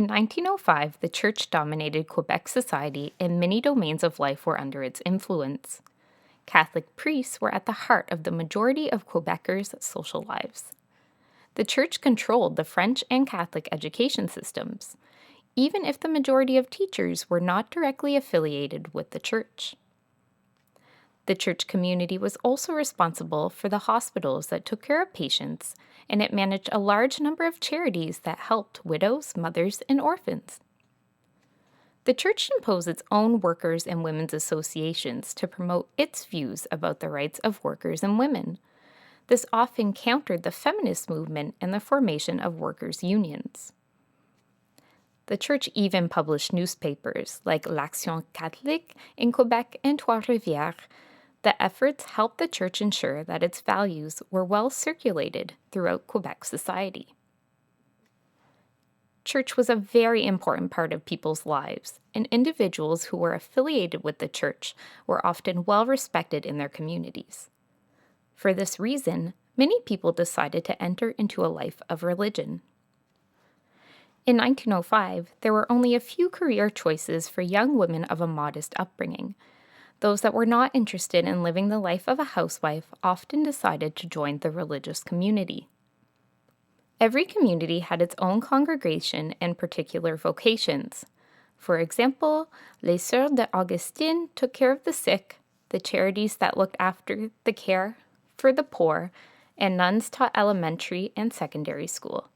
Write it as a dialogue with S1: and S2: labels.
S1: In 1905, the Church dominated Quebec society and many domains of life were under its influence. Catholic priests were at the heart of the majority of Quebecers' social lives. The Church controlled the French and Catholic education systems, even if the majority of teachers were not directly affiliated with the Church. The Church community was also responsible for the hospitals that took care of patients, and it managed a large number of charities that helped widows, mothers, and orphans. The Church imposed its own workers' and women's associations to promote its views about the rights of workers and women. This often countered the feminist movement and the formation of workers' unions. The Church even published newspapers like l'Action catholique in Quebec and Trois-Rivières. The efforts helped the Church ensure that its values were well circulated throughout Quebec society. Church was a very important part of people's lives, and individuals who were affiliated with the Church were often well respected in their communities. For this reason, many people decided to enter into a life of religion. In 1905, there were only a few career choices for young women of a modest upbringing. Those that were not interested in living the life of a housewife often decided to join the religious community. Every community had its own congregation and particular vocations. For example, Les Sœurs d'Augustine took care of the sick, the charities that looked after the care for the poor, and nuns taught elementary and secondary school.